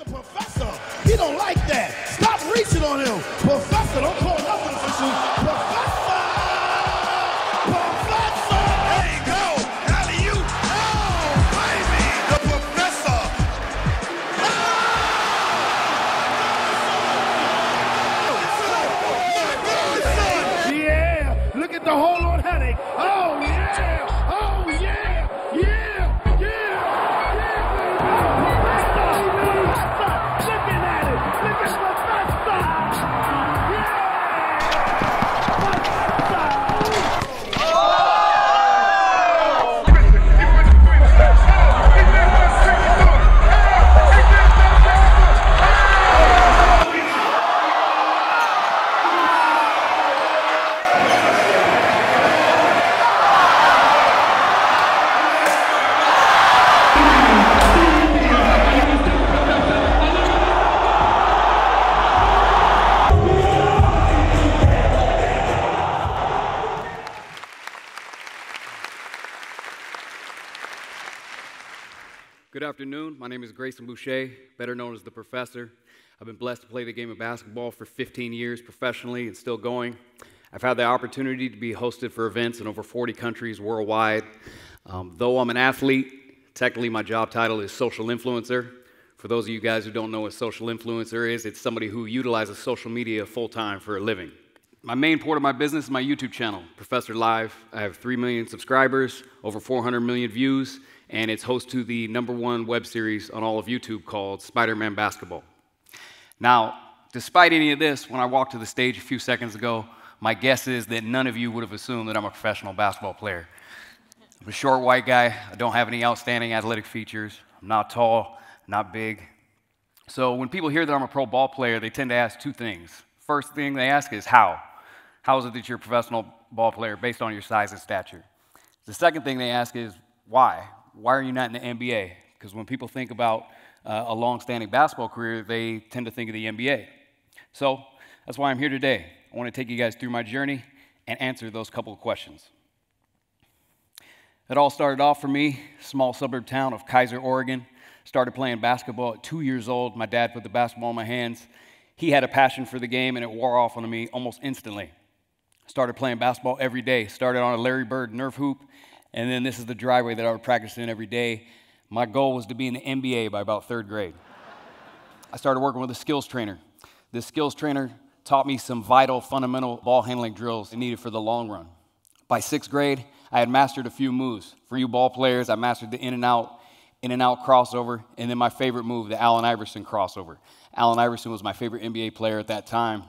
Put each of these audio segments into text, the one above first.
The professor, he don't like that. Stop reaching on him. Professor, don't call nothing official. Professor! Professor! There you go. Alley-oop. Oh, baby. The professor. Oh! Yeah. Look at the whole Lord headache. Oh, yeah. Oh, yeah. Yeah. Yeah. Good afternoon. My name is Grayson Boucher, better known as the Professor. I've been blessed to play the game of basketball for 15 years professionally and still going. I've had the opportunity to be hosted for events in over 40 countries worldwide. Though I'm an athlete, technically my job title is social influencer. For those of you guys who don't know what social influencer is, it's somebody who utilizes social media full-time for a living. My main part of my business is my YouTube channel, Professor Live. I have 3 million subscribers, over 400 million views, and it's host to the #1 web series on all of YouTube called Spider-Man Basketball. Now, despite any of this, when I walked to the stage a few seconds ago, my guess is that none of you would have assumed that I'm a professional basketball player. I'm a short white guy. I don't have any outstanding athletic features. I'm not tall, not big. So when people hear that I'm a pro ball player, they tend to ask two things. First thing they ask is how? How is it that you're a professional ball player based on your size and stature? The second thing they ask is why? Why are you not in the NBA? Because when people think about a long-standing basketball career, they tend to think of the NBA. So that's why I'm here today. I want to take you guys through my journey and answer those couple of questions. It all started off for me, small suburb town of Kaiser, Oregon. Started playing basketball at 2 years old. My dad put the basketball in my hands. He had a passion for the game, and it wore off on me almost instantly. Started playing basketball every day. Started on a Larry Bird Nerf hoop. And then this is the driveway that I would practice in every day. My goal was to be in the NBA by about 3rd grade. I started working with a skills trainer. This skills trainer taught me some vital, fundamental ball handling drills needed for the long run. By 6th grade, I had mastered a few moves. For you ball players, I mastered the in and out crossover, and then my favorite move, the Allen Iverson crossover. Allen Iverson was my favorite NBA player at that time.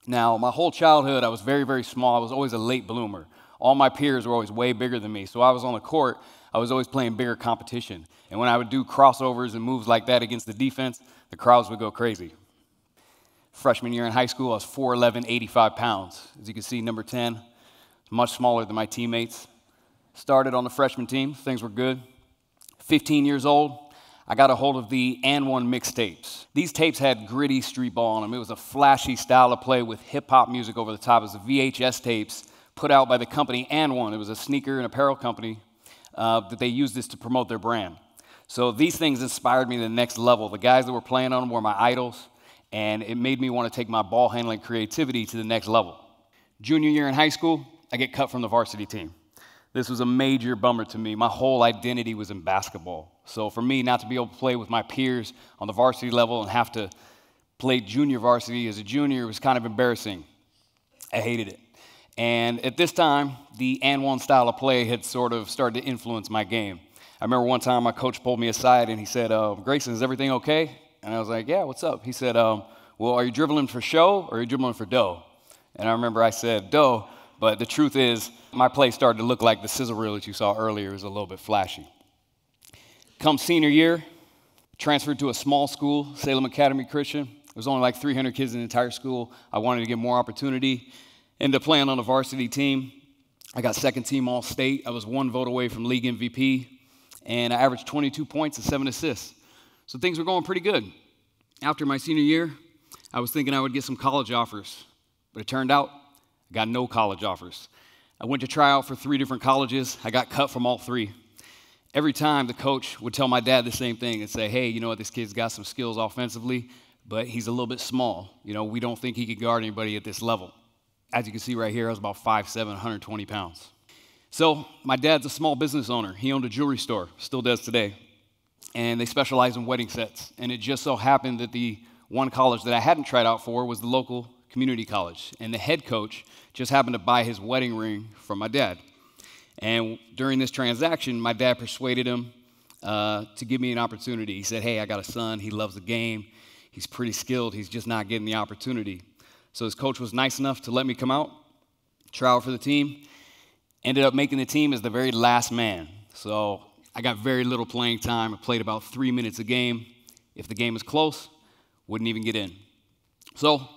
Now, my whole childhood, I was very, very small. I was always a late bloomer. All my peers were always way bigger than me, so I was on the court, I was always playing bigger competition. And when I would do crossovers and moves like that against the defense, the crowds would go crazy. Freshman year in high school, I was 4'11", 85 pounds. As you can see, number 10, much smaller than my teammates. Started on the freshman team, things were good. 15 years old, I got a hold of the And One mixtapes. These tapes had gritty street ball on them. It was a flashy style of play with hip-hop music over the top. It was the VHS tapes put out by the company And One. It was a sneaker and apparel company that they used this to promote their brand. So these things inspired me to the next level. The guys that were playing on them were my idols, and it made me want to take my ball handling creativity to the next level. Junior year in high school, I get cut from the varsity team. This was a major bummer to me. My whole identity was in basketball. So for me not to be able to play with my peers on the varsity level and have to play junior varsity as a junior was kind of embarrassing. I hated it. And at this time, the And One style of play had sort of started to influence my game. I remember one time my coach pulled me aside and he said, Grayson, is everything okay? And I was like, yeah, what's up? He said, well, are you dribbling for show or are you dribbling for dough? And I remember I said, dough, but the truth is my play started to look like the sizzle reel that you saw earlier. It was a little bit flashy. Come senior year, transferred to a small school, Salem Academy Christian. There was only like 300 kids in the entire school. I wanted to get more opportunity. Ended up playing on a varsity team. I got 2nd team All-State. I was 1 vote away from league MVP, and I averaged 22 points and 7 assists. So things were going pretty good. After my senior year, I was thinking I would get some college offers, but it turned out I got no college offers. I went to try out for 3 different colleges. I got cut from all 3. every time the coach would tell my dad the same thing and say, hey, you know what, this kid's got some skills offensively, but he's a little bit small. You know, we don't think he could guard anybody at this level. As you can see right here, I was about 5'7", 120 pounds. So my dad's a small business owner. He owned a jewelry store, still does today, and they specialize in wedding sets. And it just so happened that the one college that I hadn't tried out for was the local community college, and the head coach just happened to buy his wedding ring from my dad. And during this transaction, my dad persuaded him to give me an opportunity. He said, hey, I got a son. He loves the game. He's pretty skilled. He's just not getting the opportunity. So his coach was nice enough to let me come out, try out for the team. Ended up making the team as the very last man. So I got very little playing time. I played about 3 minutes a game. If the game was close, wouldn't even get in. So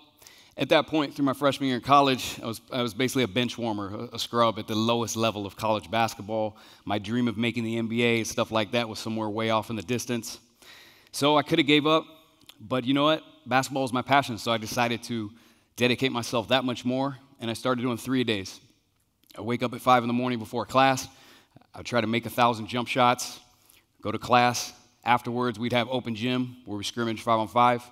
at that point, through my freshman year in college, I was basically a bench warmer, a scrub at the lowest level of college basketball. My dream of making the NBA and stuff like that was somewhere way off in the distance. So I could have gave up, but you know what? Basketball is my passion, so I decided to dedicate myself that much more, and I started doing 3-a-days. I wake up at 5 in the morning before class. I would try to make 1,000 jump shots, go to class. Afterwards, we'd have open gym where we scrimmage 5-on-5.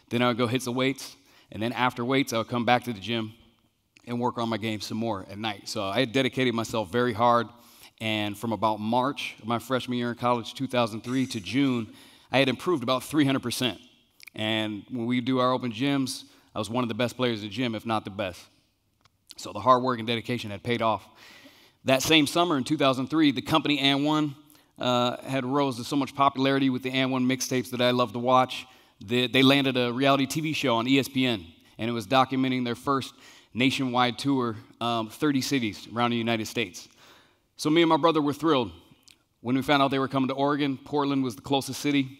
Then I would go hit some weights. And then after weights, I would come back to the gym and work on my game some more at night. So I had dedicated myself very hard. And from about March of my freshman year in college, 2003, to June, I had improved about 300%. And when we do our open gyms, I was one of the best players in the gym, if not the best. So the hard work and dedication had paid off. That same summer in 2003, the company And1 had rose to so much popularity with the And1 mixtapes that I love to watch. They landed a reality TV show on ESPN, and it was documenting their first nationwide tour, 30 cities around the United States. So me and my brother were thrilled. When we found out they were coming to Oregon, Portland was the closest city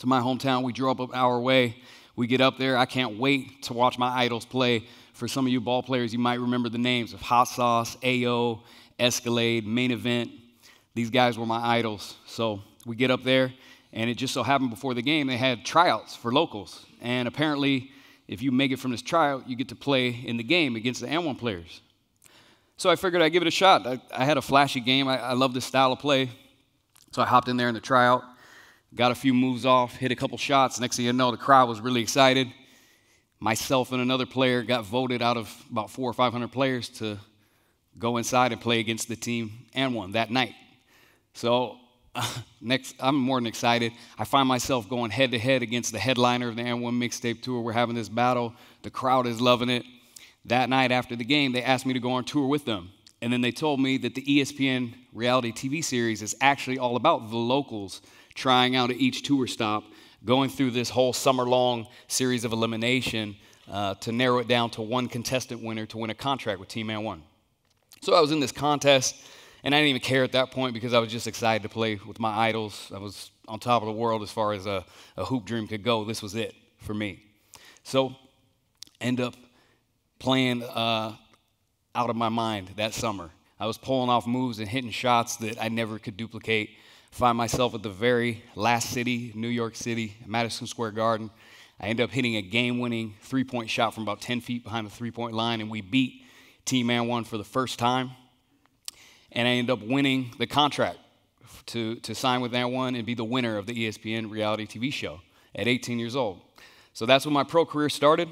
to my hometown. We drove up an hour away. We get up there. I can't wait to watch my idols play. For some of you ball players, you might remember the names of Hot Sauce, AO, Escalade, Main Event. These guys were my idols. So we get up there, and it just so happened before the game they had tryouts for locals. And apparently, if you make it from this tryout, you get to play in the game against the And1 players. So I figured I'd give it a shot. I had a flashy game. I love this style of play. So I hopped in there in the tryout, got a few moves off, hit a couple shots. Next thing you know, the crowd was really excited. Myself and another player got voted out of about 400 or 500 players to go inside and play against the team And1 that night. So next, I'm more than excited. I find myself going head-to-head against the headliner of the And1 mixtape tour. We're having this battle. The crowd is loving it. That night after the game, they asked me to go on tour with them. And then they told me that the ESPN reality TV series is actually all about the locals trying out at each tour stop, going through this whole summer-long series of elimination to narrow it down to one contestant winner to win a contract with Team And1. So I was in this contest, and I didn't even care at that point because I was just excited to play with my idols. I was on top of the world as far as a hoop dream could go. This was it for me. So end up playing out of my mind that summer. I was pulling off moves and hitting shots that I never could duplicate. Find myself at the very last city, New York City, Madison Square Garden. I end up hitting a game-winning three-point shot from about 10 feet behind the three-point line, and we beat Team And1 for the first time. And I end up winning the contract to sign with And1 and be the winner of the ESPN reality TV show at 18 years old. So that's when my pro career started.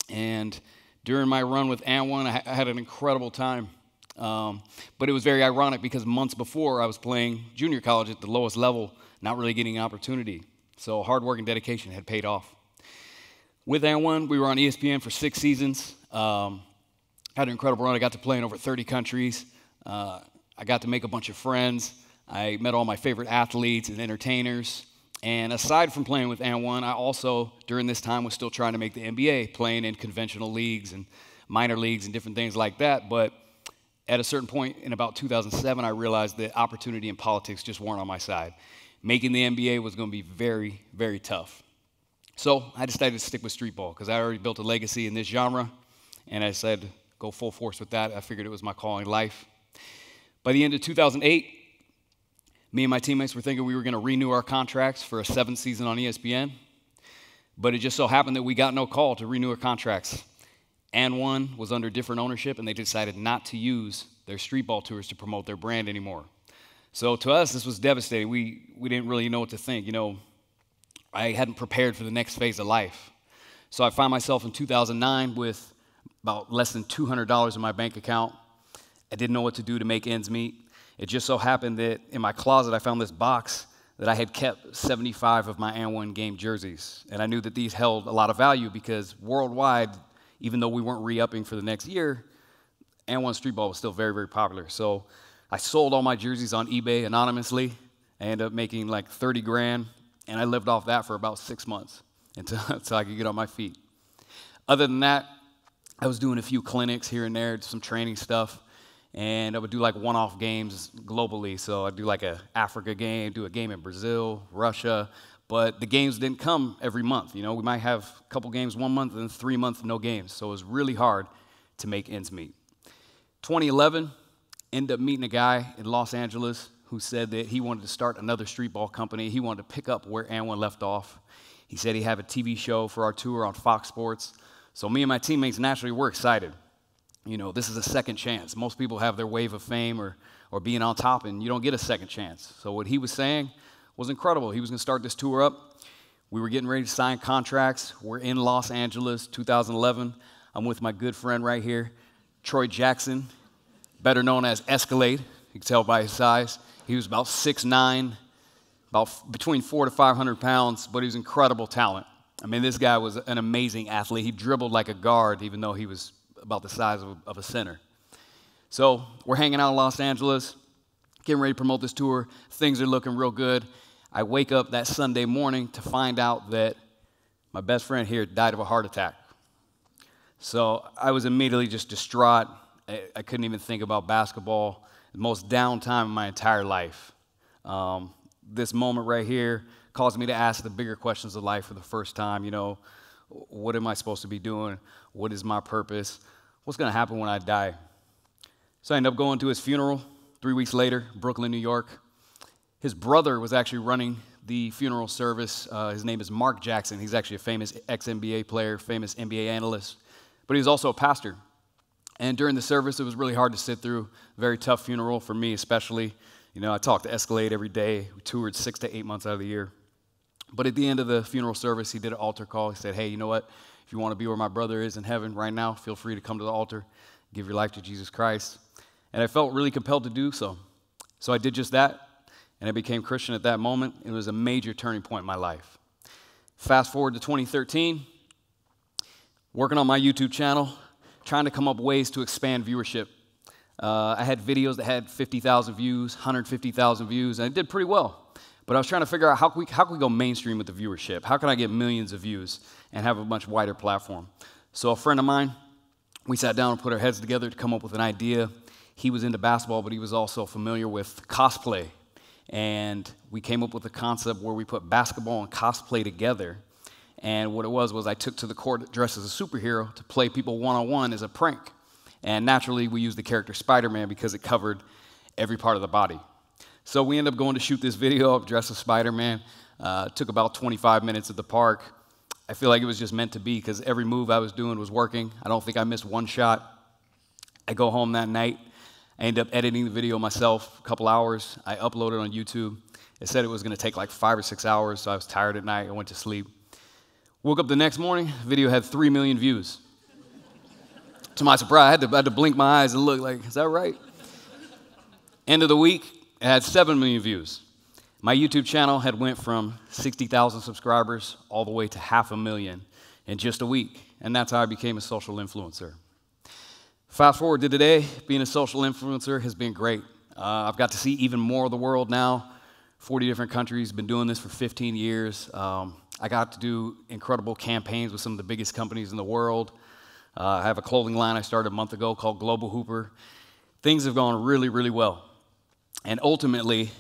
And during my run with And1, I had an incredible time. But it was very ironic because months before I was playing junior college at the lowest level, not really getting an opportunity. So hard work and dedication had paid off. With And1, we were on ESPN for 6 seasons. Had an incredible run. I got to play in over 30 countries. I got to make a bunch of friends. I met all my favorite athletes and entertainers. And aside from playing with And1, I also, during this time, was still trying to make the NBA, playing in conventional leagues and minor leagues and different things like that. But at a certain point in about 2007, I realized that opportunity and politics just weren't on my side. Making the NBA was going to be very, very tough. So I decided to stick with street ball because I already built a legacy in this genre. And I said, go full force with that. I figured it was my calling life. By the end of 2008, me and my teammates were thinking we were going to renew our contracts for a 7th season on ESPN. But it just so happened that we got no call to renew our contracts. And1 was under different ownership, and they decided not to use their street ball tours to promote their brand anymore. So to us, this was devastating. We didn't really know what to think. I hadn't prepared for the next phase of life. So I found myself in 2009 with about less than $200 in my bank account. I didn't know what to do to make ends meet. It just so happened that in my closet, I found this box that I had kept 75 of my &1 game jerseys. And I knew that these held a lot of value because worldwide, even though we weren't re-upping for the next year, &1 street ball was still very, very popular. So I sold all my jerseys on eBay anonymously. I ended up making like 30 grand, and I lived off that for about 6 months until I could get on my feet. Other than that, I was doing a few clinics here and there, some training stuff, and I would do like one-off games globally. So I'd do like an Africa game, do a game in Brazil, Russia, but the games didn't come every month. We might have a couple games 1 month and 3 months no games. So it was really hard to make ends meet. 2011, ended up meeting a guy in Los Angeles who said that he wanted to start another street ball company. He wanted to pick up where &1 left off. He said he'd have a TV show for our tour on Fox Sports. So me and my teammates naturally were excited. This is a second chance. Most people have their wave of fame or being on top, and you don't get a second chance. So what he was saying was incredible. He was going to start this tour up. We were getting ready to sign contracts. We're in Los Angeles, 2011. I'm with my good friend right here, Troy Jackson, better known as Escalade. You can tell by his size. He was about 6'9", about between 400 to 500 pounds, but he was incredible talent. I mean, this guy was an amazing athlete. He dribbled like a guard, even though he was about the size of a center. So we're hanging out in Los Angeles, getting ready to promote this tour. Things are looking real good. I wake up that Sunday morning to find out that my best friend here died of a heart attack. So I was immediately just distraught. I couldn't even think about basketball. The most downtime in my entire life. This moment right here caused me to ask the bigger questions of life for the first time. What am I supposed to be doing? What is my purpose? What's going to happen when I die? So I ended up going to his funeral 3 weeks later, Brooklyn, New York. His brother was actually running the funeral service. His name is Mark Jackson. He's actually a famous ex-NBA player, famous NBA analyst, but he was also a pastor. And during the service, it was really hard to sit through. Very tough funeral for me, especially. I talked to Escalade every day. We toured 6 to 8 months out of the year. But at the end of the funeral service, he did an altar call. He said, hey, you know what? If you want to be where my brother is in heaven right now, feel free to come to the altar, give your life to Jesus Christ. And I felt really compelled to do so. So I did just that, and I became Christian at that moment. It was a major turning point in my life. Fast forward to 2013, working on my YouTube channel, trying to come up with ways to expand viewership. I had videos that had 50,000 views, 150,000 views, and I did pretty well. But I was trying to figure out how can we go mainstream with the viewership? How can I get millions of views and have a much wider platform? So a friend of mine, we sat down and put our heads together to come up with an idea. He was into basketball, but he was also familiar with cosplay. And we came up with a concept where we put basketball and cosplay together. And what it was I took to the court dressed as a superhero to play people one-on-one as a prank. And naturally, we used the character Spider-Man because it covered every part of the body. So we ended up going to shoot this video of dressed as Spider-Man. Took about 25 minutes at the park. I feel like it was just meant to be because every move I was doing was working. I don't think I missed one shot. I go home that night. I ended up editing the video myself, a couple hours. I uploaded it on YouTube. It said it was going to take like 5 or 6 hours, so I was tired at night. I went to sleep. Woke up the next morning, the video had 3 million views. To my surprise, I had to blink my eyes and look like, is that right? End of the week, it had 7 million views. My YouTube channel had went from 60,000 subscribers all the way to 500,000 in just a week, and that's how I became a social influencer. Fast forward to today, being a social influencer has been great. I've got to see even more of the world now, 40 different countries, been doing this for 15 years. I got to do incredible campaigns with some of the biggest companies in the world. I have a clothing line I started a month ago called Global Hooper. Things have gone really, really well. And ultimately,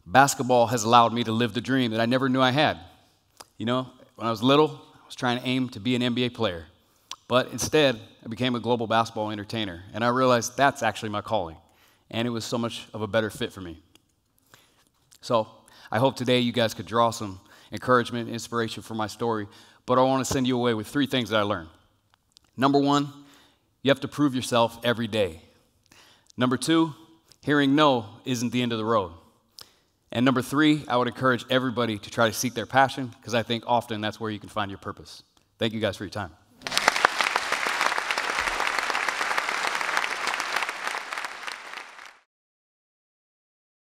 basketball has allowed me to live the dream that I never knew I had. When I was little, I was trying to aim to be an NBA player. But instead, I became a global basketball entertainer. And I realized that's actually my calling. And it was so much of a better fit for me. So I hope today you guys could draw some encouragement, inspiration from my story. But I want to send you away with 3 things that I learned. Number 1, you have to prove yourself every day. Number 2, Hearing no isn't the end of the road. And number 3, I would encourage everybody to try to seek their passion, because I think often that's where you can find your purpose. Thank you guys for your time.